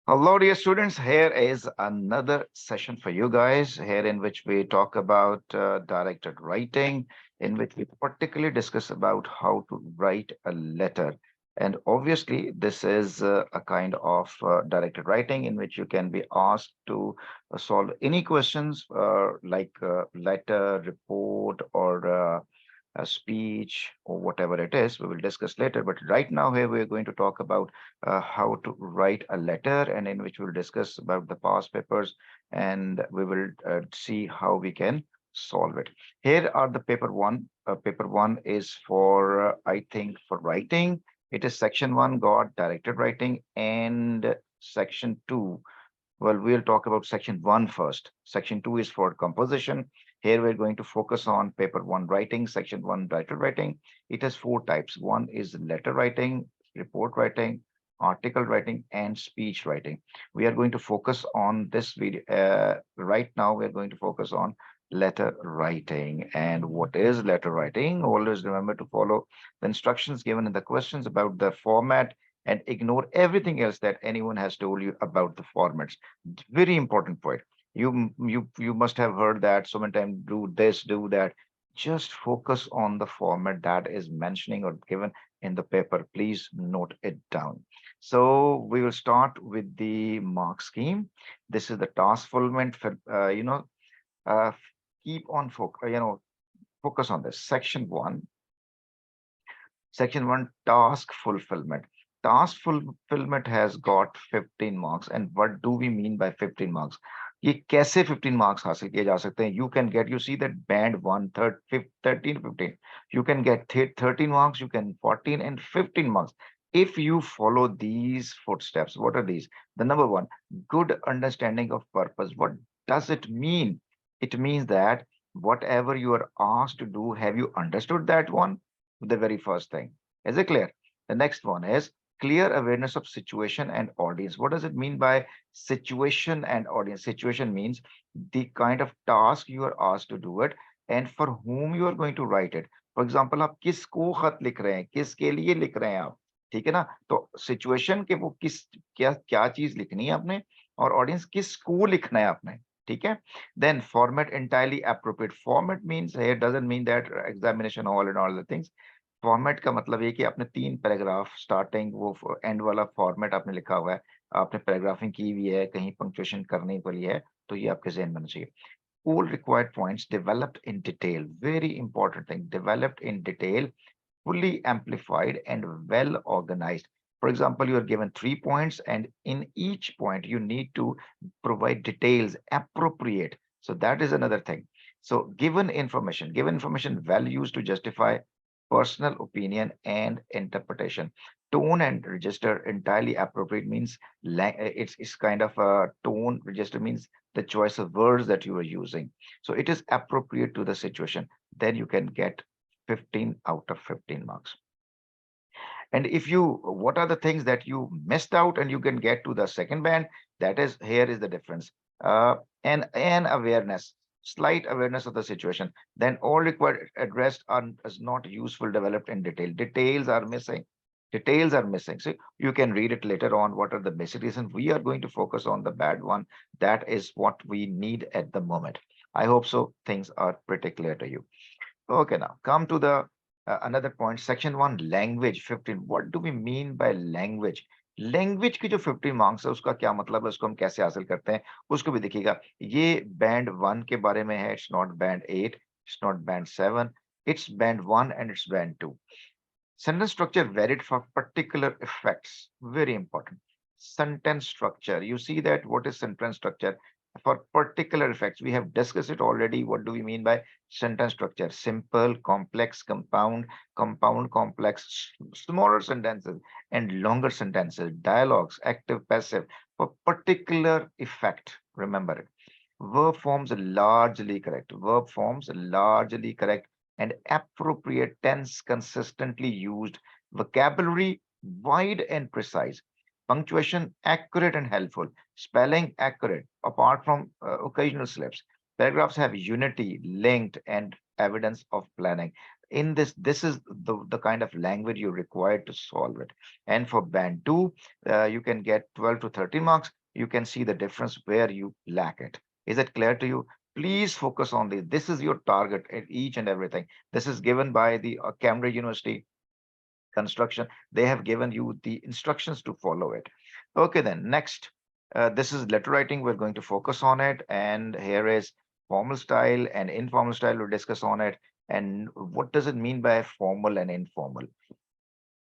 Hello, dear students. Here is another session for you guys, here in which we talk about directed writing, in which we particularly discuss about how to write a letter. And obviously, this is a kind of directed writing in which you can be asked to solve any questions like letter, report, or a speech or whatever it is. We will discuss later. But right now, here we are going to talk about how to write a letter, and in which we'll discuss about the past papers, and we will see how we can solve it. Here are the paper one. Paper one is for, I think, for writing. It is section one, got directed writing, and section two. Well, we'll talk about section one first. Section two is for composition. Here we're going to focus on paper one writing, section one directed writing. It has four types. One is letter writing, report writing, article writing, and speech writing. We are going to focus on this video. Right now, we're going to focus on letter writing. And what is letter writing? Always remember to follow the instructions given in the questions about the format and ignore everything else that anyone has told you about the formats. Very important point. You must have heard that so many times, do this, do that. Just focus on the format that is mentioning or given in the paper. Please note it down. So we will start with the mark scheme. This is the task fulfillment. Uh, keep on focus on this. Section one. Section 1, task fulfillment. Task fulfillment has got 15 marks. And what do we mean by 15 marks? ये कैसे 15 marks हासिल किए जा सकते हैं? You can get, you see that band 1, 13, 15. You can get 13 marks, you can 14 and 15 marks. If you follow these footsteps, what are these? The number one, good understanding of purpose. What does it mean? It means that whatever you are asked to do, have you understood that one? The very first thing. Is it clear? The next one is clear awareness of situation and audience. What does it mean by situation and audience? Situation means the kind of task you are asked to do it and for whom you are going to write it. For example, आप किसको खत लिख रहे हैं, किसके लिए लिख रहे हैं आप, ठीक है ना? तो सिचुएशन के वो किस क्या क्या चीज लिखनी है आपने, और ऑडियंस किसको लिखना है आपने, ठीक है? Then format entirely appropriate. Format means here doesn't mean that examination hall and all the things. Format का मतलब ये कि आपने 3 पैराग्राफ स्टार्टिंग वो एंड वाला फॉर्मेट आपने लिखा हुआ है, आपने पैराग्राफिंग की हुई है, कहीं पंक्चुएशन करनी पड़ी है, तो ये आपके ज़हन में होना चाहिए। All required points developed in detail. Very important thing. Developed in detail, fully amplified and well organized. For example, you are given 3 points, and in each point you need to provide details appropriate. So that is another thing. So given information well used to justify personal opinion and interpretation. Tone and register entirely appropriate means it's kind of a tone register means the choice of words that you are using. So it is appropriate to the situation. Then you can get 15 out of 15 marks. And if you, what are the things that you missed out and you can get to the second band? That is, here is the difference. And awareness, slight awareness of the situation. Then all required addressed are is not useful, developed in detail. Details are missing. Details are missing. So you can read it later on. What are the basic reasons? We are going to focus on the bad one. That is what we need at the moment. I hope so. Things are pretty clear to you. Okay, now come to the another point. Section 1, language 15. What do we mean by language? Language की जो 15 marks है उसका क्या मतलब है, उसको हम कैसे हासिल करते हैं, उसको भी देखिएगा। ये बैंड 1 के बारे में है, it's not band 8, it's not band 7, it's band 1 and it's band 2. Sentence structure varied for particular effects. Very important. Sentence structure. You see that what is sentence structure? For particular effects, we have discussed it already. What do we mean by sentence structure? Simple, complex, compound, complex, smaller sentences, and longer sentences, dialogues, active, passive. For particular effect, remember it. Verb forms largely correct. Verb forms largely correct and appropriate tense consistently used. Vocabulary wide and precise. Punctuation accurate and helpful. Spelling accurate apart from occasional slips. Paragraphs have unity, linked, and evidence of planning. In this is the kind of language you require to solve it. And for band 2, you can get 12 to 13 marks. You can see the difference where you lack it. Is it clear to you? Please focus on this. This is your target at each and everything. This is given by the Cambridge University construction. They have given you the instructions to follow it. Okay, then next, this is letter writing. We're going to focus on it. And here is formal style and informal style. We'll discuss on it. And what does it mean by formal and informal?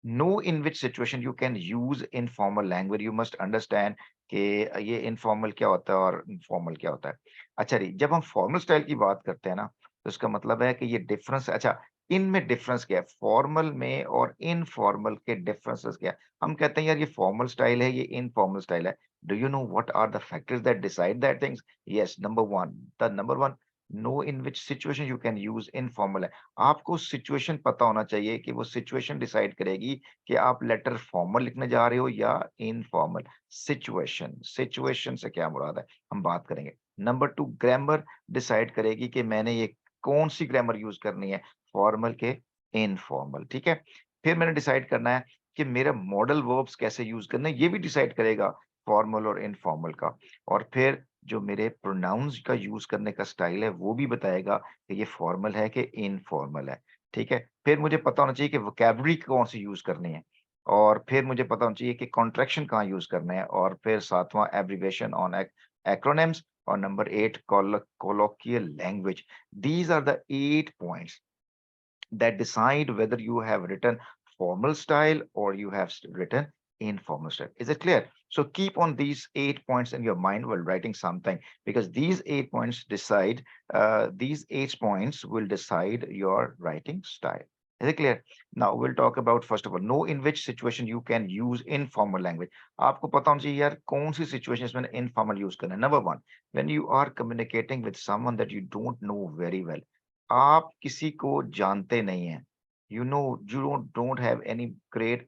Know in which situation you can use informal language. You must understand कि ये informal क्या होता है और informal क्या होता है. अच्छा जी, जब हम formal style की बात करते हैं ना, तो इसका मतलब है कि ये difference, अच्छा, इनमें difference क्या है? Formal में और informal के differences क्या है? हम कहते हैं यार ये formal style है, ये informal style है. Do you know what are the factors that decide that things? Yes, number one, know in which situation you can use informal है. आपको सिचुएशन पता होना चाहिए कि वो सिचुएशन डिसाइड करेगी कि आप लेटर फॉर्मल लिखने जा रहे हो या इनफॉर्मल. सिचुएशन, सिचुएशन से क्या मुराद है हम बात करेंगे. नंबर 2, ग्रामर डिसाइड करेगी कि मैंने ये कौन सी ग्रामर यूज करनी है, फॉर्मल के इनफॉर्मल. ठीक है. फिर मैंने डिसाइड करना है कि मेरा मॉडल वर्ब्स कैसे यूज करना है, ये भी डिसाइड करेगा फॉर्मल और इनफॉर्मल का. और फिर जो मेरे प्रोनाउंस का यूज करने का स्टाइल है वो भी बताएगा कि ये फॉर्मल है कि इनफॉर्मल है. ठीक है. फिर मुझे पता होना चाहिए कि वोकैब्युलरी कौन सी यूज करनी है. और फिर मुझे पता होना चाहिए कि कॉन्ट्रैक्शन कहाँ यूज करना है. और फिर सातवां एब्रिविएशन ऑन एक्रोनिम्स. और number 8 colloquial language. These are the 8 points that decide whether you have written formal style or you have written informal style. Is it clear? So keep on these 8 points in your mind while writing something, because these 8 points decide, these 8 points will decide your writing style. Is it clear? Now we'll talk about, first of all, know in which situation you can use informal language. आपको पता होना चाहिए यार कौन सी situations में informal use करना है. Number 1, when you are communicating with someone that you don't know very well. आप किसी को जानते नहीं हैं. You don't have any great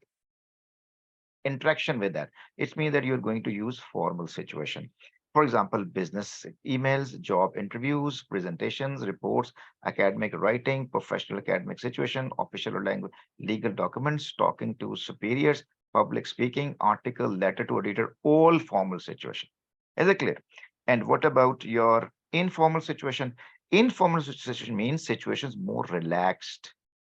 interaction with that. It means that you're going to use formal situation. For example, business emails, job interviews, presentations, reports, academic writing, professional academic situation, official or language, legal documents, talking to superiors, public speaking, article, letter to editor, all formal situation. Is it clear? And what about your informal situation? Informal situation means situations more relaxed,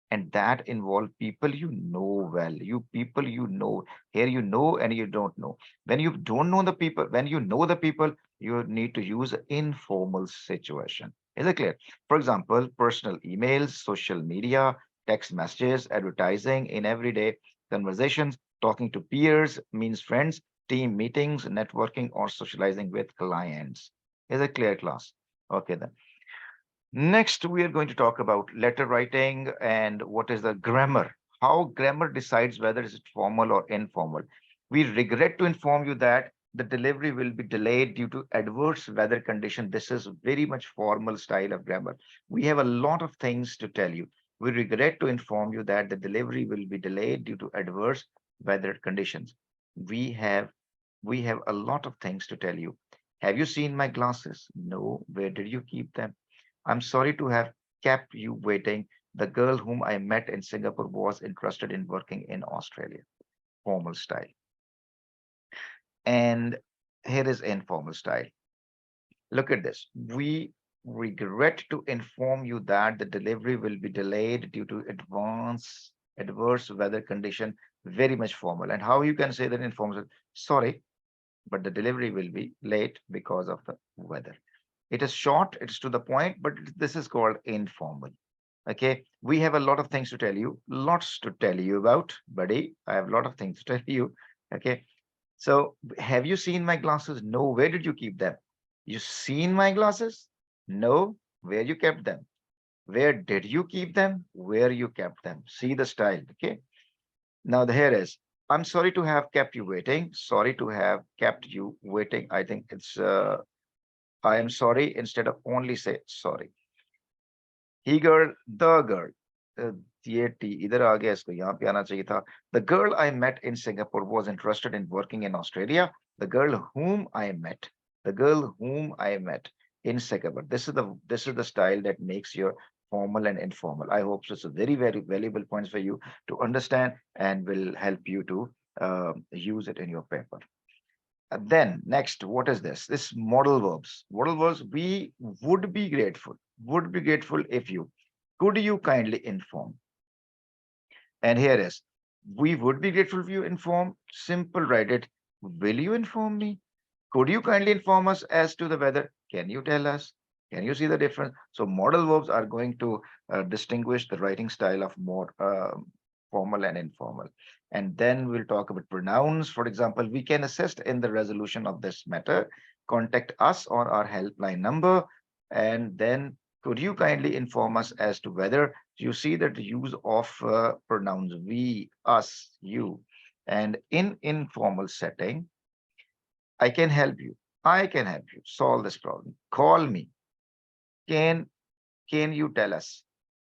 and that involve people you know well. You people you know. Here you know and you don't know. When you don't know the people, when you know the people, you need to use informal situation. Is it clear? For example, personal emails, social media, text messages, advertising in everyday conversations, talking to peers means friends, team meetings, networking, or socializing with clients. Is it clear, class? Okay, then. Next, we are going to talk about letter writing and what is the grammar. How grammar decides whether it's formal or informal. We regret to inform you that the delivery will be delayed due to adverse weather condition. This is very much formal style of grammar. We have a lot of things to tell you. We regret to inform you that the delivery will be delayed due to adverse weather conditions. We have we have a lot of things to tell you. Have you seen my glasses? No. Where did you keep them? I'm sorry to have kept you waiting. The girl whom I met in Singapore was interested in working in Australia. Formal style. And here is informal style. Look at this. We regret to inform you that the delivery will be delayed due to adverse weather condition. Very much formal. And how you can say that informal? Sorry, but the delivery will be late because of the weather. It is short, it's to the point, but this is called informal. Okay, we have a lot of things to tell you, lots to tell you about, buddy. I have a lot of things to tell you. Okay, so have you seen my glasses? No. Where did you keep them? You seen my glasses? No. Where you kept them? Where did you keep them? Where you kept them? See the style. Okay, now the here is, I'm sorry to have kept you waiting. Sorry to have kept you waiting. I think it's I am sorry instead of only say sorry. He girl, the girl. Uh, ये T इधर आ गया, इसको यहाँ पे आना चाहिए था. The girl I met in Singapore was interested in working in Australia. The girl whom I met. The girl whom I met in Singapore. This is the style that makes your formal and informal. I hope so. It's a very, very valuable points for you to understand and will help you to use it in your paper. Then next, what is this? This modal verbs. Modal verbs, we would be grateful if you, could you kindly inform? And here is, we would be grateful if you inform. Simple, write it. Will you inform me? Could you kindly inform us as to the weather? Can you tell us? Can you see the difference? So modal verbs are going to distinguish the writing style of more formal and informal. And then we'll talk about pronouns. For example, we can assist in the resolution of this matter. Contact us on our helpline number. And then could you kindly inform us as to whether you see that the use of pronouns we, us, you, and in informal setting, I can help you. I can help you solve this problem. Call me. Can can you tell us?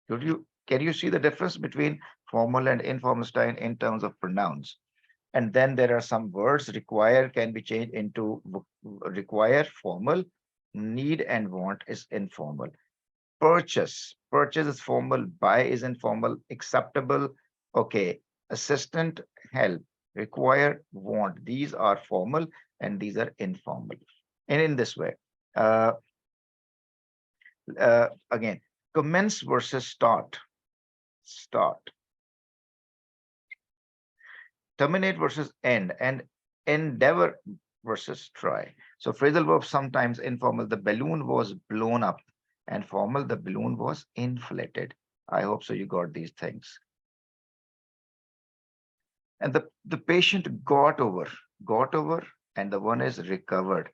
Can you see the difference between formal and informal style in terms of pronouns? And then there are some words require can be changed into require formal, need and want is informal. Purchase is formal, buy is informal, acceptable, okay, assistant, help, require, want. These are formal and these are informal. And in this way, uh, again, commence versus start, terminate versus end, and endeavor versus try. So phrasal verbs sometimes informal, the balloon was blown up, and formal, the balloon was inflated. I hope so you got these things. And the patient got over, and the one is recovered.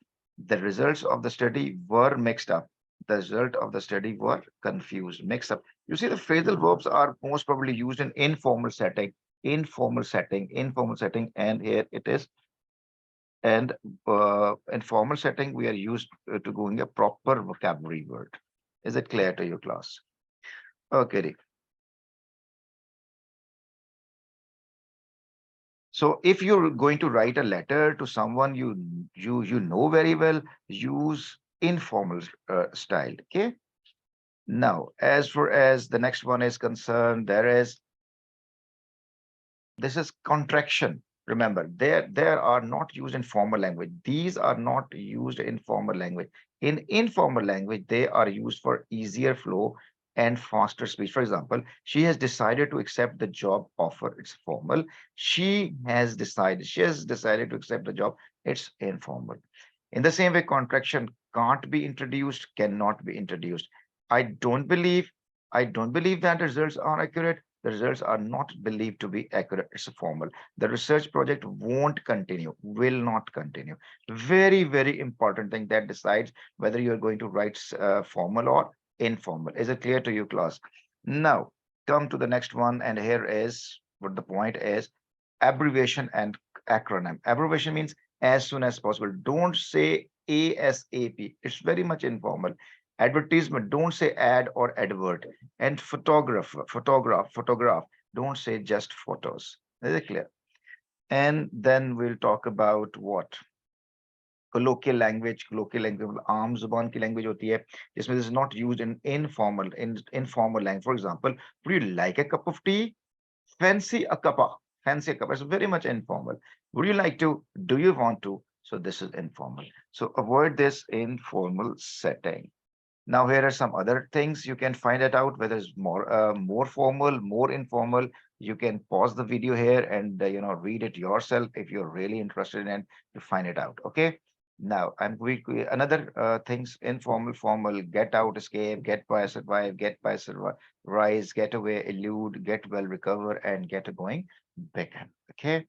The results of the study were mixed up. The result of the study were confused, mixed up. You see, the phrasal verbs are most probably used in informal setting, and here it is. And in formal setting, we are used to going a proper vocabulary word. Is it clear to your class? Okay. So if you're going to write a letter to someone you know very well, use informal style. Okay. Now, as far as the next one is concerned, this is contraction. Remember, there are not used in formal language. These are not used in formal language. In informal language, they are used for easier flow and faster speech. For example, she has decided to accept the job offer. It's formal. She has decided to accept the job. It's informal. In the same way, contraction can't be introduced, cannot be introduced. I don't believe, I don't believe that the results are accurate. The results are not believed to be accurate. It's formal. The research project won't continue, will not continue. Very, very important thing that decides whether you're going to write formal or informal. Is it clear to you, class? Now, come to the next one. And here is what the point is: abbreviation and acronym. Abbreviation means as soon as possible. Don't say ASAP. It's very much informal. Advertisement, don't say ad or advert. And photograph. Don't say just photos. Is it clear? And then we'll talk about what? Colloquial language आम जुबान की language होती है जिसमें this is not used in informal language. For example, would you like a cup of tea? Fancy a cuppa. Fancy a cuppa. It's very much informal. Would you like to? Do you want to? So this is informal. So avoid this in formal setting. Now here are some other things you can find it out whether it's more formal, more informal. You can pause the video here and read it yourself if you're really interested in to find it out. Okay. Now I'm going another things: informal, formal, get out, escape, get by, survive, get by, survive, rise, get away, elude, get well, recover, and get going, begin. Okay.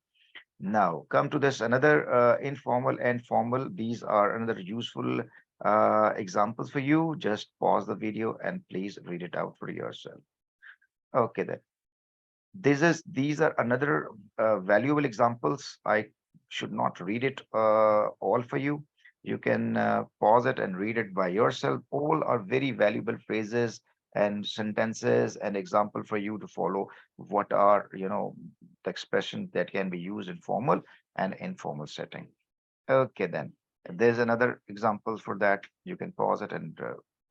Now, come to this another informal and formal. These are another useful examples for you. Just pause the video and please read it out for yourself. Okay, then. These are another valuable examples. I should not read it all for you. You can pause it and read it by yourself. All are very valuable phrases and sentences and example for you to follow what are the expressions that can be used in formal and informal setting. Okay, then there's another example for that. You can pause it and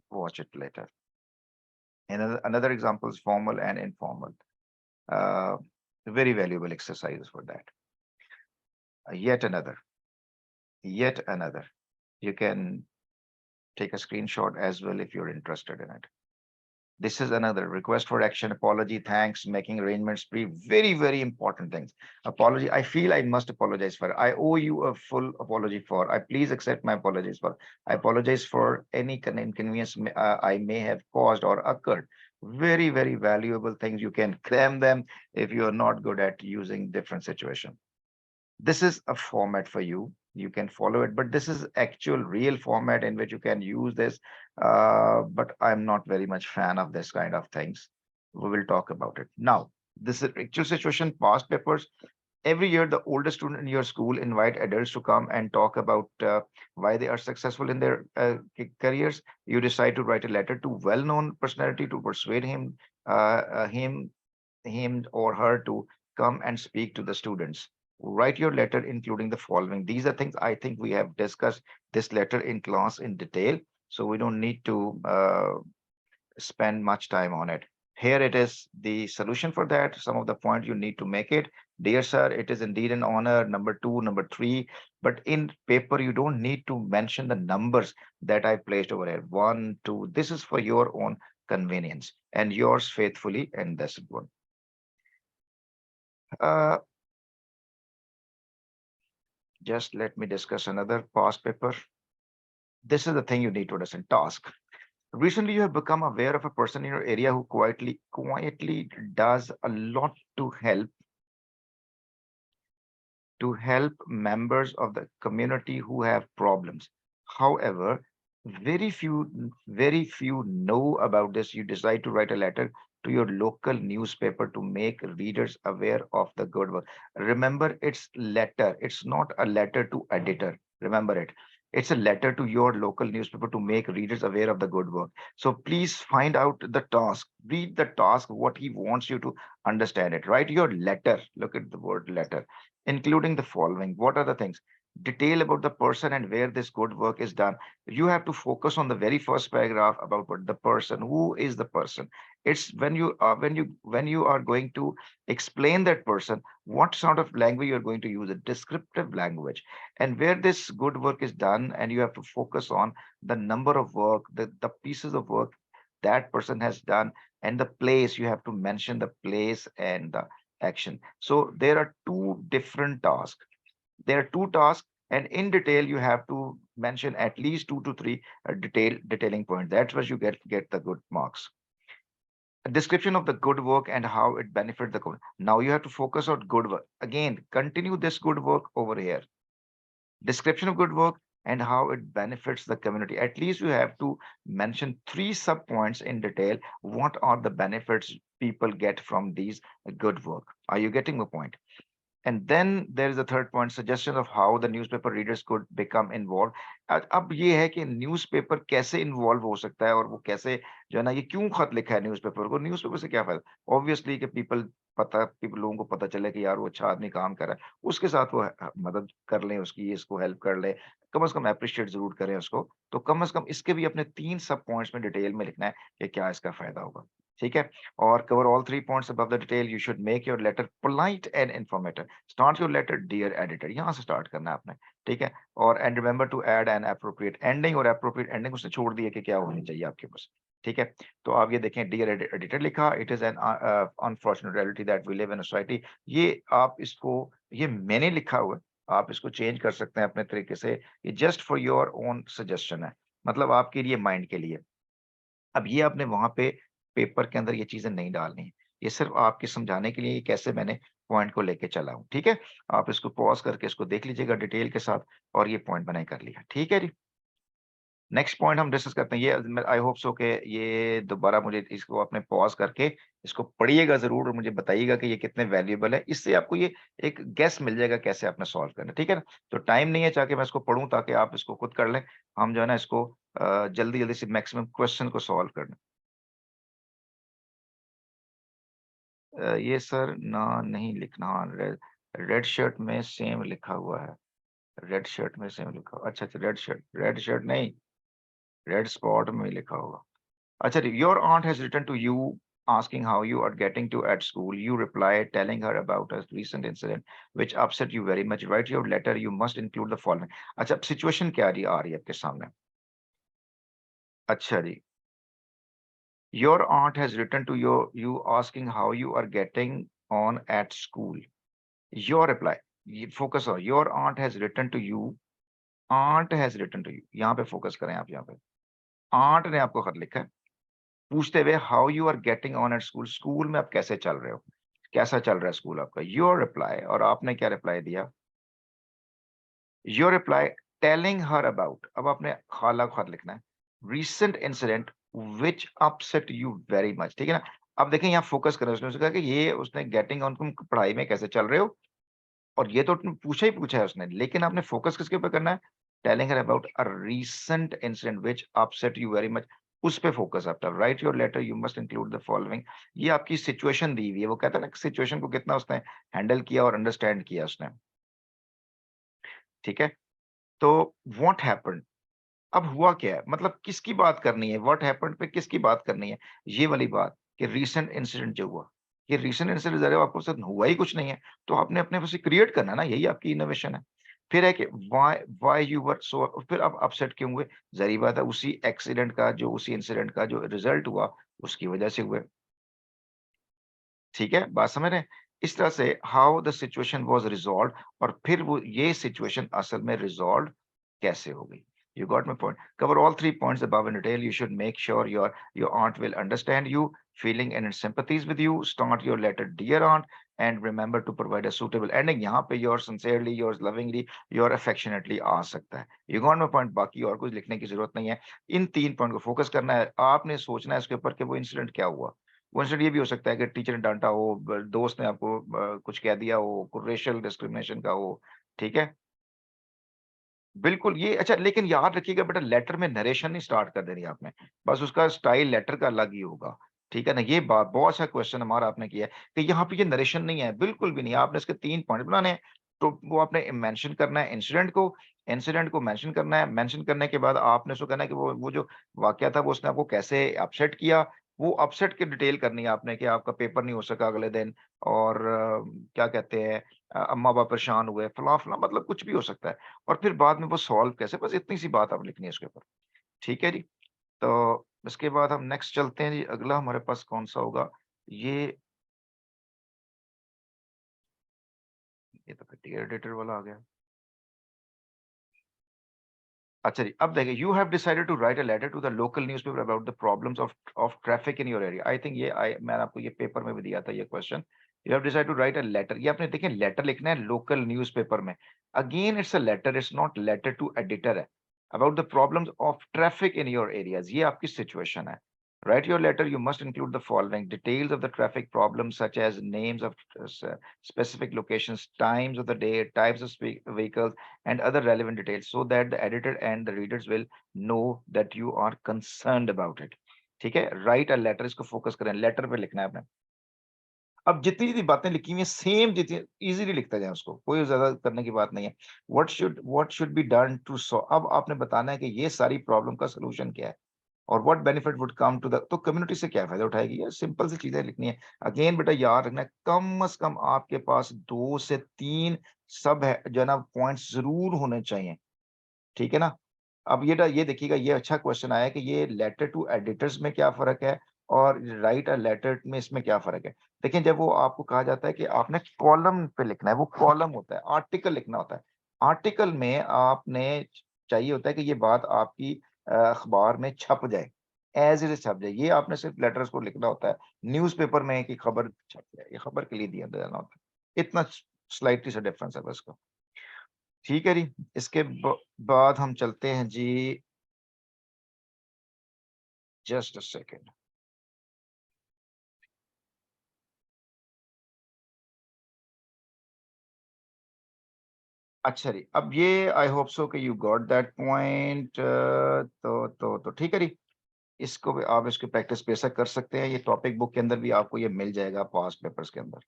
watch it later. And another example is formal and informal. Uh, Very valuable exercises for that. Yet another, yet another. You can take a screenshot as well if you're interested in it. This is another request for action, apology, thanks, making arrangements, very, very important things. Apology. I feel I must apologize for. I owe you a full apology for. I please accept my apologies for. I apologize for any inconvenience I may have caused or occurred. Very, very valuable things. You can cram them if you are not good at using different situations. This is a format for you. You can follow it, but this is actual real format in which you can use this. But I'm not very much fan of this kind of things. We will talk about it now. This is actual situation, past papers. Every year, the oldest student in your school invite adults to come and talk about why they are successful in their careers. You decide to write a letter to well-known personality to persuade him or her to come and speak to the students. Write your letter including the following. These are things I think we have discussed this letter in class in detail, so we don't need to spend much time on it. Here it is, the solution for that, some of the points you need to make it. Dear sir, it is indeed an honor, number two, number three, but in paper, you don't need to mention the numbers that I placed over here. One, two, this is for your own convenience and yours faithfully, and that's one. Uh, just let me discuss another past paper. This is the thing you need to understand. Task. Recently, you have become aware of a person in your area who quietly does a lot to help members of the community who have problems. However, very few know about this. You decide to write a letter to your local newspaper to make readers aware of the good work. Remember, it's letter. It's not a letter to editor. Remember it. It's a letter to your local newspaper to make readers aware of the good work. So please find out the task. Read the task, what he wants you to understand it. Write your letter. Look at the word letter, including the following. What are the things? Detail about the person and where this good work is done. You have to focus on the very first paragraph about what the person. Who is the person? It's when you are going to explain that person, what sort of language you're going to use, a descriptive language, and where this good work is done, and you have to focus on the number of work, the pieces of work that person has done, and the place. You have to mention the place and the action. So there are two different tasks. There are two tasks, and in detail, you have to mention at least two to three detailing points. That's where you get the good marks. A description of the good work and how it benefits the community. Now you have to focus on good work. Again, continue this good work over here. Description of good work and how it benefits the community. At least you have to mention three sub points in detail. What are the benefits people get from these good work? Are you getting the point? And then there is a third point, suggestion of how the newspaper readers could become involved. अब ये है कि newspaper कैसे involve हो सकता है और वो कैसे जो है ना ये क्यों खत लिखा है न्यूज़पेपर को, न्यूज़पेपर से क्या फायदा? ऑब्वियसली कि पीपल लोगों को पता चले कि यार वो अच्छा आदमी काम कर रहा है, उसके साथ वो मदद कर लें उसकी, इसको हेल्प कर लें, कम से कम एप्रिशिएट जरूर करें उसको। तो कम से कम इसके भी अपने 3 सब पॉइंट्स में डिटेल में लिखना है कि क्या इसका फायदा होगा। ठीक है? और cover all 3 points above the detail. You should make your letter polite and informative. Start your letter, dear editor. यहाँ से start करना है आपने, ठीक है? और and remember to add an appropriate ending, और appropriate ending उसने छोड़ दी है कि क्या होनी चाहिए आपके पास, ठीक है? तो आप ये देखें, dear editor लिखा, it is an unfortunate reality that we live in a society. ये आप इसको, ये मैंने लिखा हुआ है, आप इसको चेंज कर सकते हैं अपने तरीके से। ये just for your own suggestion है, मतलब आपके लिए, माइंड के लिए। अब ये आपने वहां पे पेपर के अंदर ये चीजें नहीं डालनी है। ये सिर्फ आपके समझाने के लिए ये कैसे मैंने पॉइंट को लेके चला हूँ, ठीक है? आप इसको पॉज करके इसको देख लीजिएगा डिटेल के साथ, और ये पॉइंट मैंने कर लिया, ठीक है जी। नेक्स्ट पॉइंट हम डिस्कस करते हैं। ये आई होप सो के ये दोबारा मुझे इसको अपने पॉज करके इसको पढ़िएगा जरूर और मुझे बताइएगा कि ये कितने वैल्यूएबल है। इससे आपको ये एक गैस मिल जाएगा कैसे आपने सॉल्व करना है, ठीक है ना? तो टाइम नहीं है चाहे मैं इसको पढ़ूं ताकि आप इसको खुद कर लें। हम जो है ना इसको जल्दी जल्दी से मैक्सिमम क्वेश्चन को सॉल्व करना। ये सर ना नहीं लिखना, रेड रेड शर्ट में सेम लिखा हुआ है। रेड शर्ट में सेम लिखा हुआ, अच्छा अच्छा, रेड शर्ट नहीं, रेड स्पॉट में लिखा होगा। अच्छा, your aunt has written to you asking how you are getting to at school. You reply telling her about a recent incident which upset you very much. Write your letter. You must include the following. अच्छा, situation क्या आ रही है आपके सामने? अच्छा जी, your aunt has written to you asking how you are getting on at school. Your reply. Focus on your aunt has written to you. Aunt has written to you. यहाँ पे focus करें आप यहाँ पे. Aunt ने आपको खत लिखा है पूछते हुए how you are getting on at school. School में आप कैसे चल रहे हो, कैसा चल रहा है स्कूल आपका. योर रिप्लाई, और आपने क्या रिप्लाई दिया. Your reply telling her about. अब आपने खाला को खत लिखना है. Recent incident which upset you very much. ठीक है ना. अब देखें यहाँ फोकस करें. उसने कहा कि ये उसने गेटिंग ऑन, तुम पढ़ाई में कैसे चल रहे हो. और ये तो पूछा ही पूछा है उसने, लेकिन आपने फोकस किसके ऊपर करना है. Telling her about a recent incident which upset you very much. उस पे फोकस आपका. Write your letter you must include the following. ये आपकी सिचुएशन दी हुई है. वो कहता है ना सिचुएशन को कितना उसने हैंडल किया और अंडरस्टैंड किया उसने. ठीक है. तो व्हाट हैपेंड. अब हुआ क्या है, मतलब किसकी बात करनी है. व्हाट हैपेंड पे किसकी बात करनी है. ये वाली बात कि रीसेंट इंसिडेंट जो हुआ, ये रीसेंट इंसिडेंट जरा आपको साथ हुआ ही कुछ नहीं है, तो आपने अपने आप से क्रिएट करना है ना. यही आपकी इनोवेशन है. फिर है कि व्हाई व्हाई यू वर सो. फिर आप अपसेट क्यों हुए. जाहिर बात है उसी एक्सीडेंट का, जो उसी इंसिडेंट का जो रिजल्ट हुआ उसकी वजह से हुए. ठीक है, बात समझ रहे हैं. इस तरह से how the situation was resolved, और फिर वो ये सिचुएशन असल में रिजॉल्व कैसे हो गई. You got my point. Cover all 3 points above in detail. You should make sure your aunt will understand you, feeling and sympathies with you. Start your letter, dear aunt, and remember to provide a suitable ending. यहाँ पे yours sincerely, yours lovingly, yours affectionately आ सकता है. You got my point. बाकी और कुछ लिखने की जरूरत नहीं है. इन 3 पॉइंट को फोकस करना है. आपने सोचना है इसके ऊपर कि वो इंसिडेंट क्या हुआ. वो इंसिडेंट ये भी हो सकता है कि टीचर ने डांटा हो, दोस्त ने आपको कुछ कह दिया हो, रेशियल डिस्क्रिमिनेशन का हो. ठीक है. बिल्कुल, ये अच्छा, लेकिन याद रखिएगा बेटा, लेटर में नरेशन नहीं स्टार्ट कर देनी आपने। बस उसका स्टाइल लेटर का अलग ही होगा। ठीक है ना? ये बात बहुत अच्छा क्वेश्चन हमारा आपने किया है कि यहाँ पे ये नरेशन नहीं है, बिल्कुल भी नहीं। आपने इसके 3 पॉइंट बनाने हैं, तो वो आपने मेंशन करना है इंसिडेंट को मेंशन करना है। मेंशन करने के बाद आपने उसको कहना है कि वो जो वाकया था वो उसने आपको कैसे अपसेट किया, वो अपसेट की डिटेल करनी है आपने कि आपका पेपर नहीं हो सका अगले दिन, और क्या कहते हैं, अम्मा-पापा परेशान हुए, फलाँ-फलाँ, मतलब कुछ भी हो सकता है। और फिर बाद में वो सॉल्व कैसे, बस इतनी सी बात अब लिखनी है उसके ऊपर। ठीक है जी? तो इसके बाद हम नेक्स्ट चलते हैं जी, अगला हमारे पास कौन-सा होगा? ये ये तो फिर टियर एडिटर वाला आ गया। अच्छा जी, अब देखिए, you have decided to write a letter to the local newspaper about the problems of traffic in your area. I think मैंने आपको ये पेपर में भी दिया था ये question. You have decided to write a letter, ये आपने देखिए लेटर लिखना है लोकल न्यूज़पेपर में। Again it's a letter, it's not letter to editor है। About the problems of traffic in your areas, ये आपकी सिचुएशन है। Write your letter, you must include the following: details of the traffic problems, such as names of specific locations, times of the day, types of vehicles, and other relevant details, so that the editor and the readers will know that you are concerned about it. ठीक है. Right a letter, इसको focus करें, letter पे लिखना है आपने. अब जितनी जितनी बातें लिखी हुई हैं सेम, जितनी इजीली लिखते जाएं उसको, कोई ज्यादा करने की बात नहीं है. What should be done to solve. अब आपने बताना है कि ये सारी प्रॉब्लम का सोल्यूशन क्या है, और what benefit would come to the, तो कम्युनिटी से क्या फायदा उठाएगी. यार सिंपल सी चीजें लिखनी है. अगेन बेटा याद रखना है, कम से कम आपके पास 2 से 3 सब है जो है ना पॉइंट्स जरूर होने चाहिए. ठीक है ना. अब ये देखिएगा, ये अच्छा क्वेश्चन आया कि ये लेटर टू एडिटर्स में क्या फ़र्क है और राइट अ लेटर में इसमें क्या फ़र्क है? देखिए, जब वो आपको कहा जाता है कि आपने कॉलम पे लिखना है, वो कॉलम होता है, आर्टिकल लिखना होता है। आर्टिकल में आपने चाहिए होता है कि ये बात आपकी अखबार में छप जाए, एज़ इट इज़ छप जाए। ये आपने सिर्फ़ लेटर्स को लिखना होता है। न्यूज़पेपर में कि खबर छप जाए, ये खबर के लिए दिया देना होता है। इतना स्लाइटली सा डिफरेंस है बस का। ठीक है जी, इसके बाद हम चलते हैं जी. Just a second. अच्छा जी, अब ये आई होप सो कि यू गॉट दैट पॉइंट. तो ठीक है जी. इसको भी आप इसकी प्रैक्टिस बेशक कर सकते हैं. ये टॉपिक बुक के अंदर भी आपको ये मिल जाएगा पास्ट पेपर्स के अंदर.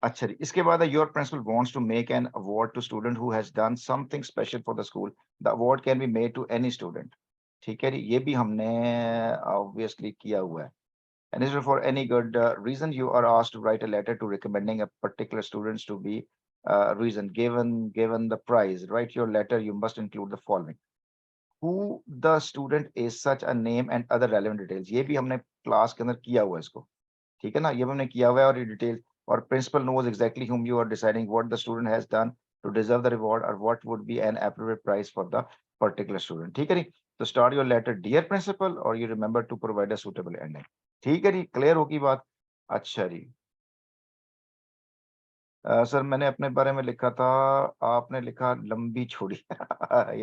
अच्छा जी, इसके बाद your principal wants to make an award to student who has done something special for the school. The award can be made to any student. ठीक है जी, ये भी हमने ऑब्वियसली किया हुआ है। And is for any good reason you are asked to write a letter to recommending a particular students to be reason given the prize. Write your letter. You must include the following: who the student is, such a name and other relevant details. ये भी हमने class के अंदर किया हुआ है इसको, ठीक है ना, ये भी हमने किया हुआ है। और ये डिटेल और principal knows exactly whom you are deciding what the student has done to deserve the reward or what would be an appropriate prize for the particular student। ठीक है जी, तो start your letter dear principal or you remember to provide a suitable ending। ठीक है जी, clear होगी बात। अच्छा जी, sir मैंने अपने बारे में लिखा था, आपने लिखा लंबी छोड़ी।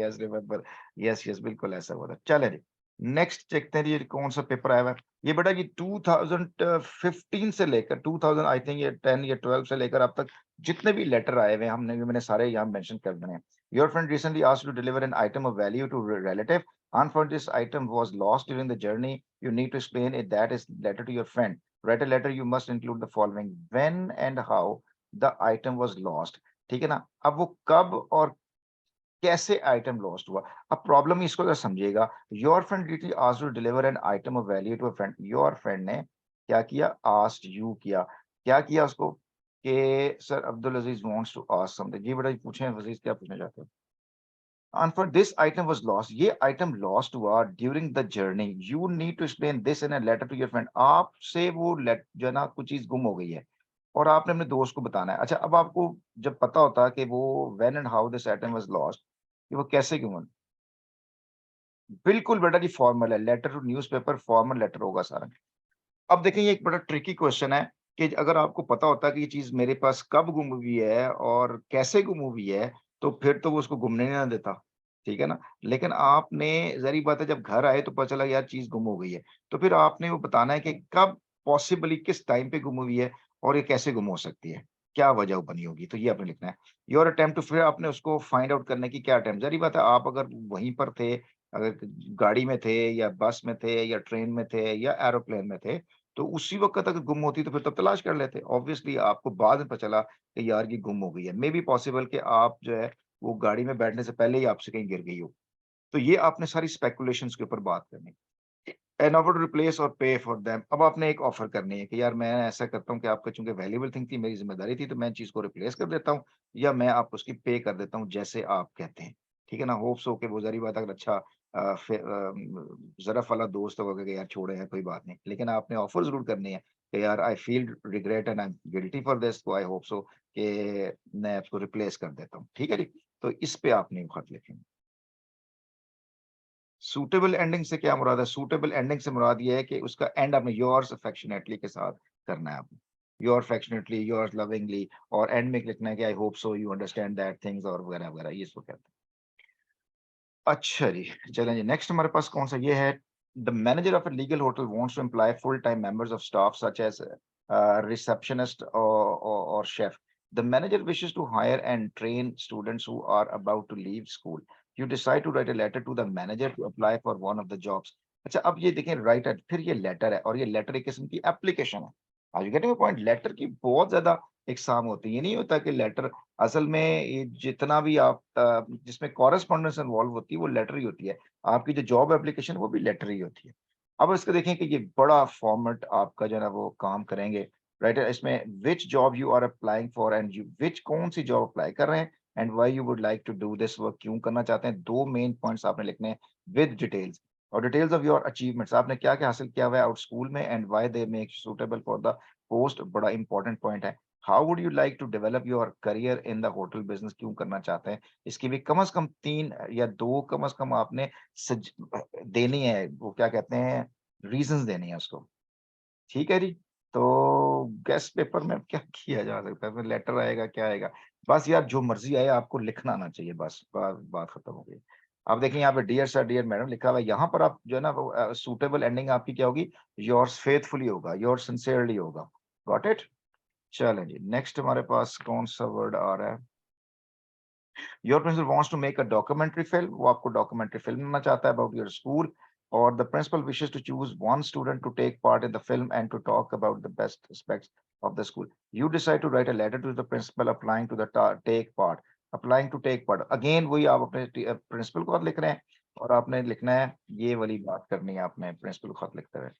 यस रिमेंबर, यस यस बिल्कुल ऐसा हुआ था। चले जी, नेक्स्ट देखते हैं जी, ये कौन सा पेपर आया हुआ है। ये बेटा जी 2015 से लेकर 2000 आई थिंक ये 10 या 12 से लेकर अब तक जितने भी लेटर आए हुए हैं मैंने सारे यहाँ मेंशन कर देने हैं। Your friend recently asked to deliver an item of value to relative, unfortunately this item was lost during the journey, you need to explain it that is letter to your friend, write a letter, you must include the following: when and how the item was lost. ठीक है ना, अब वो कब और कैसे item lost हुआ। अब प्रॉब्लम इसको अगर समझिएगा, your friend duly asked to deliver an item of value to a friend. Your friend ने क्या किया, आस्क्ड यू किया, क्या किया उसको कि sir Abdul Aziz wants to ask something. जी बेटा जी पूछें अजीज, क्या पूछना चाहते हो। Unfor this item was lost, ये आइटम लॉस्ट हुआ during the journey, you need to explain this in a letter to your friend. आपसे वो जो है ना कुछ चीज गुम हो गई है और आपने अपने दोस्त को बताना है। अच्छा, अब आपको जब पता होता है कि वो when and how this item was lost, कि वो कैसे गुम हुआ। बिल्कुल बेटा जी फॉर्मल है, letter to newspaper formal letter होगा सारा। अब देखिए ये एक बड़ा ट्रिकी क्वेश्चन है कि अगर आपको पता होता है कि ये चीज़ मेरे पास कब गुम हुई है और कैसे गुम हुई है, तो फिर तो वो उसको घूमने नहीं ना देता, ठीक है ना? लेकिन आपने ज़ाहिर-सी बात है जब घर आए तो पता चला यार चीज़ गुम हो गई है, तो फिर आपने वो बताना है कि कब पॉसिबली किस टाइम पे गुम हुई है और ये कैसे गुम हो सकती है, क्या वजह बनी होगी, तो ये आपने लिखना है। योर अटेम्प्ट टू, फिर आपने उसको फाइंड आउट करने की क्या अटेम्प्ट, ज़ाहिर-सी बात है आप अगर वहीं पर थे, अगर गाड़ी में थे या बस में थे या ट्रेन में थे या एरोप्लेन में थे, तो उसी वक़्त अगर गुम होती तो फिर तो तलाश कर लेते। ऑब्वियसली आपको बाद में पता चला कि यार ये गुम हो गई है। मे बी पॉसिबल कि आप जो है वो गाड़ी में बैठने से पहले ही आपसे कहीं गिर गई हो। तो ये आपने सारी स्पेकुलेशंस के ऊपर बात करनी है। एन ऑफर टू रिप्लेस और पे फॉर देम, अब आपने एक ऑफर करनी है कि यार मैं ऐसा करता हूँ कि आपका चूँकि वैल्यूएबल थिंग थी, मेरी ज़िम्मेदारी थी, तो मैं चीज़ को रिप्लेस कर देता हूँ या मैं आपको उसकी पे कर देता हूँ जैसे आप कहते हैं। ठीक है ना? होप्स हो कि वो ज़ाहिर-सी बात है अगर अच्छा ज़रफ़ वाला दोस्त होगा कि यार छोड़ो यार कोई बात नहीं। लेकिन आपने ऑफर ज़रूर करनी है कि यार I feel regret and I am guilty for this, तो आई होप सो कि मैं उसको रिप्लेस कर देता हूँ। ठीक है जी? तो इस पे आपने खत लिखेंगे। सूटेबल एंडिंग से क्या मुराद है? सूटेबल एंडिंग से मुराद ये है कि उसका एंड आपने योर्स अफेक्शनेटली के साथ करना है आपने। योर अफेक्शनेटली, योर्स लविंगली, और एंड में लिखना है कि I hope so you understand that things और वगैरह-वगैरह, ये इसको कहते हैं। अच्छा जी, चलें जी, नेक्स्ट हमारे पास कौन-सा ये है, the manager of a legal hotel wants to employ full time members of staff such as receptionist or chef. The manager wishes to hire and train students who are about to leave school. You decide to write a letter to the manager to apply for one of the jobs. अच्छा, अब ये देखें right है, फिर ये letter है और ये लेटर एक किस्म की एप्लीकेशन है। Are you getting my point? Letter की बहुत ज़्यादा इकसाम होती है। ये नहीं होता कि लेटर असल में ये जितना भी आप जिसमें कॉरेस्पॉन्डेंस इन्वॉल्व होती है वो लेटर ही होती है। आपकी जो जॉब एप्लीकेशन वो भी लेटर ही होती है। अब इसको देखें कि ये बड़ा फॉर्मेट आपका जो है ना वो काम करेंगे, राइट? इसमें which job you are applying for and you which कौन-सी जॉब अप्लाई कर रहे हैं and why you would like to do this work, क्यों करना चाहते हैं? 2 मेन पॉइंट्स आपने लिखने हैं विद डिटेल्स, और डिटेल्स ऑफ योर अचीवमेंट्स, आपने क्या-क्या हासिल किया हुआ है आउट स्कूल में and why they make suitable for the post, बड़ा इंपॉर्टेंट पॉइंट है। How would you like to develop your career in the hotel business, क्यों करना चाहते हैं? इसकी भी कम से कम 3 या 2 कम से कम आपने सज देनी है, वो क्या कहते हैं, रीज़न्स देनी है उसको। ठीक है जी? तो गेस्ट पेपर में अब क्या किया जा सकता है? फिर लेटर आएगा, क्या आएगा? बस यार जो मर्ज़ी आए आपको लिखना आना चाहिए, बस बात खत्म हो गई। अब देखिए यहाँ पे डियर सर, डियर मैडम लिखा हुआ है, यहाँ पर आप जो है ना वो सूटेबल एंडिंग आपकी क्या होगी? योर्स फेथफुली होगा, योर्स सिंसियरली होगा। Got it? चलें जी, नेक्स्ट हमारे पास कौन-सा वर्ड आ रहा है? Your principal wants to make a documentary film, वो आपको डॉक्यूमेंट्री फिल्म बनाना चाहता है अबाउट योर स्कूल, और the principal wishes to choose one student to take part in the film and to talk about the best aspects of the school. You decide to write a letter to the principal applying to the take part. Applying to take part, again वही आप अपने principal को आप लिख रहे हैं और आपने लिखना है, ये वाली बात करनी है आपने प्रिंसिपल को खत लिखते हुए।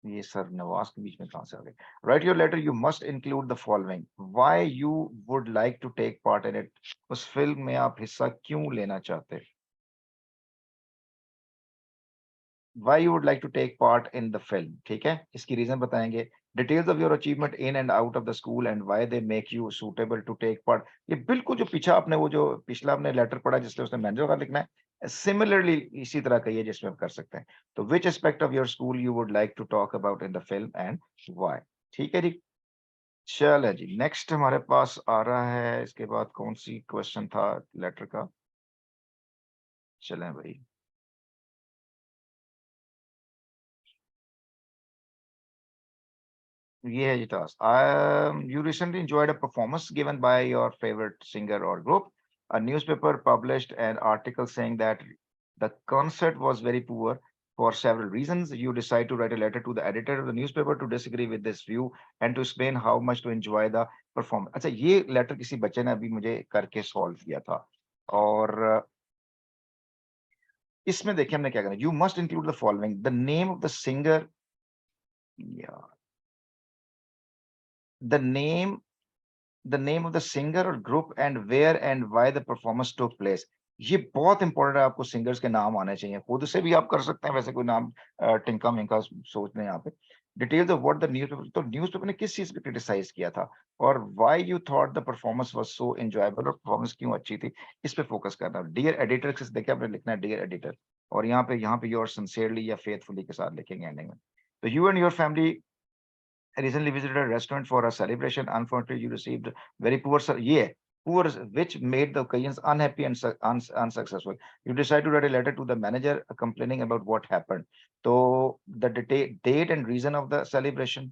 ये सर नवाज के बीच में कहाँ से आ गए? Write your letter, you must include the following, why you would like to take part in it, उस फिल्म में आप हिस्सा क्यों लेना चाहते? Why you would like to take part in the film, ठीक है, इसकी रीजन बताएंगे। Details of your achievement in and out of the school and why they make you suitable to take part. ये बिल्कुल जो पीछा आपने वो जो पिछला आपने लेटर पढ़ा जिसमें उसने मैनेजर का लिखना है, सिमिलरली इसी तरह का ये जिसमें आप कर सकते हैं। तो which aspect of your school you would like to talk about in the film and why. ठीक है जी। चलो जी, नेक्स्ट हमारे पास आ रहा है, इसके बाद कौन सी क्वेश्चन था लेटर का? चलें भाई, ये है जी task. You recently enjoyed a performance given by your favorite singer or group. A newspaper published an article saying that the concert was very poor for several reasons. You decide to write a letter to the editor of the newspaper to disagree with this view and to explain how much to enjoy the performance. अच्छा, ये letter किसी बच्चे ने अभी मुझे करके solve किया था, और इसमें देखिए हमने क्या करना। You must include the following, the name of the singer, the name the name of the singer और group and where and why the performance took place. ये बहुत इंपॉर्टेंट है, आपको सिंगर्स के नाम आने चाहिए, खुद से भी आप कर सकते हैं, वैसे कोई नाम टिंका मिंका सोच लें यहाँ पे। Details of what the newspaper, तो न्यूज़पेपर ने किस चीज पे क्रिटिसाइज किया था, और why you thought the performance was so enjoyable, और परफॉर्मेंस क्यों अच्छी थी, इस पे फोकस करना। डियर एडिटर से देखिए आपने लिखना है डियर एडिटर, और यहाँ पे योर सिंसियरली या फेथफुली के साथ लिखेंगे एंडिंग में। तो you and your family recently visited a restaurant for a celebration. Unfortunately, you received very poor, which made the occasions unhappy and unsuccessful. You decide to write a letter to the manager complaining about what happened. So the date and reason of the celebration,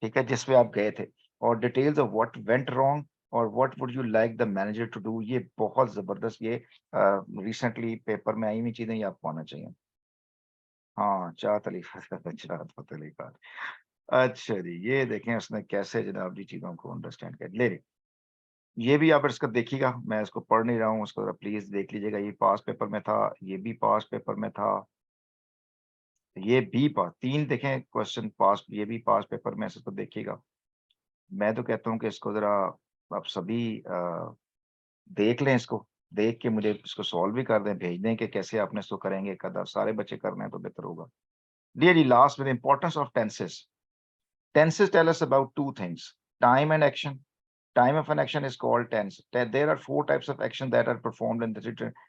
ठीक है, जिस पे आप गए थे, और details of what went wrong और what would you like the manager to do, ये बहुत जबरदस्त, ये रिसेंटली पेपर में आई हुई चीजें, ये आपको आना चाहिए। हाँ, चाहत अली खान, चाहत अली खान। अच्छा जी, ये देखें उसने कैसे जनाब जी चीज़ों को अंडरस्टैंड किया। ले, ये भी आप इसको देखिएगा, मैं इसको पढ़ नहीं रहा हूँ, उसको ज़रा प्लीज़ देख लीजिएगा। ये पास पेपर में था, ये भी पास पेपर में था, ये भी पास, 3 देखें क्वेश्चन पास, ये भी पास पेपर में है, इसको देखिएगा। मैं तो कहता हूँ कि इसको ज़रा आप सभी देख लें इसको, देख के मुझे इसको सॉल्व भी कर दें, भेज दें कि कैसे आपने इसको करेंगे, एक आधा सारे बच्चे कर रहे हैं तो बेहतर होगा। लिए जी, लास्ट में importance of tenses. Tenses tell us about two things: time and action. Time of an action is called tense. There are 4 types of action that are performed in the different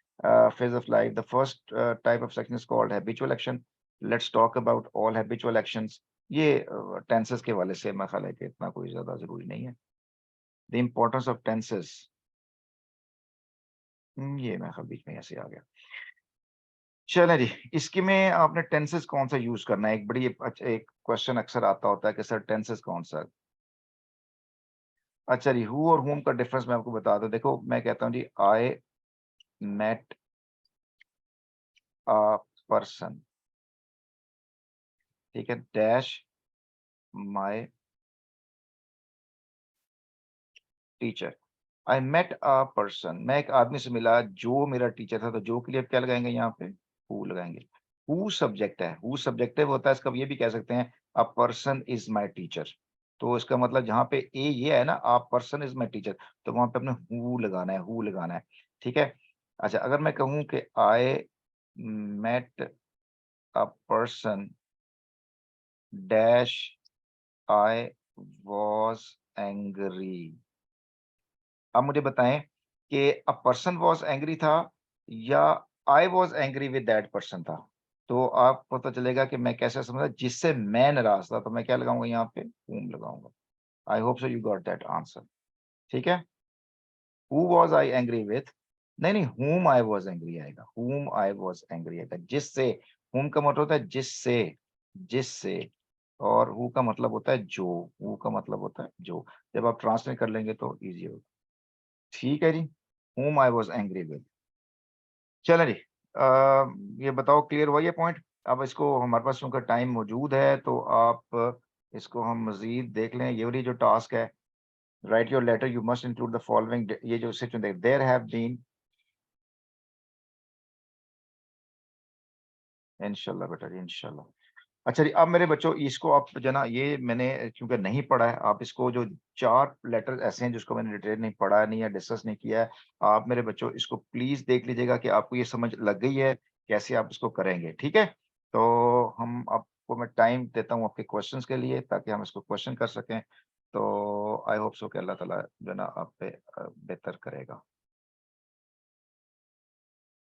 phase of life. The first type of action is called habitual action. Let's talk about all habitual actions. ये tenses के वाले से मैं ख्याल है कि इतना कोई ज्यादा जरूरी नहीं है। The importance of tenses, ये मैं ख्याल बीच में ऐसे आ गया। चलें जी, इसकी में आपने टेंसेस कौन सा यूज करना है, एक बड़ी अच्छा एक क्वेश्चन अक्सर आता होता है कि सर टेंसेस कौन सा है? अच्छा जी, हू और whom का डिफरेंस मैं आपको बता दूं। देखो, मैं कहता हूँ जी, आई मेट अ पर्सन, ठीक है, dash my teacher. I met a person, मैं एक आदमी से मिला जो मेरा टीचर था, तो जो के लिए अब क्या लगाएंगे यहाँ पे? हु लगाएंगे। हु सब्जेक्ट है, हु सब्जेक्टिव होता है, इसका ये भी कह सकते हैं a person is my teacher. तो इसका मतलब जहाँ पे ए ये है ना, a person is my teacher, तो वहां पे अपने हु लगाना है, हु लगाना है, ठीक है। अच्छा, अगर मैं कहूँ कि I met a person dash I was angry. अब मुझे बताएं कि अ पर्सन वाज एंग्री था या आई was angry with that person था। तो आप पता चलेगा कि मैं कैसे समझा, जिससे मैं नाराज था, तो मैं क्या लगाऊंगा यहाँ पे? whom लगाऊंगा। I hope so you got that answer, ठीक है। Who was I angry with, नहीं नहीं, whom आई वाज एंग्री आएगा, whom आई वाज एंग्री आएगा, जिससे। whom का मतलब होता है जिससे, जिससे, और हु का मतलब होता है जो, हु का मतलब होता है जो। जब आप ट्रांसलेट कर लेंगे तो इजी होगा, ठीक है जी। whom I was angry with। चलें जी, ये बताओ क्लियर हुआ ये पॉइंट? अब इसको हमारे पास चूंकि टाइम मौजूद है, तो आप इसको हम मजीद देख लें, ये वाली जो टास्क है, write your letter, you must include the following, ये जो सिचुएशन, देयर हैव बीन, इंशाल्लाह बेटा जी, इंशाल्लाह। अच्छा जी, अब मेरे बच्चों इसको आप जो ना, ये मैंने क्योंकि नहीं पढ़ा है, आप इसको जो 4 लेटर ऐसे हैं जिसको मैंने डिटेल नहीं पढ़ा नहीं है, डिस्कस नहीं किया है, आप मेरे बच्चों इसको प्लीज़ देख लीजिएगा कि आपको ये समझ लग गई है, कैसे आप इसको करेंगे, ठीक है? तो हम आपको मैं टाइम देता हूँ आपके क्वेश्चंस के लिए ताकि हम इसको क्वेश्चन कर सकें। तो आई होप सो कि अल्लाह ताला जो है ना आप पे बेहतर करेगा।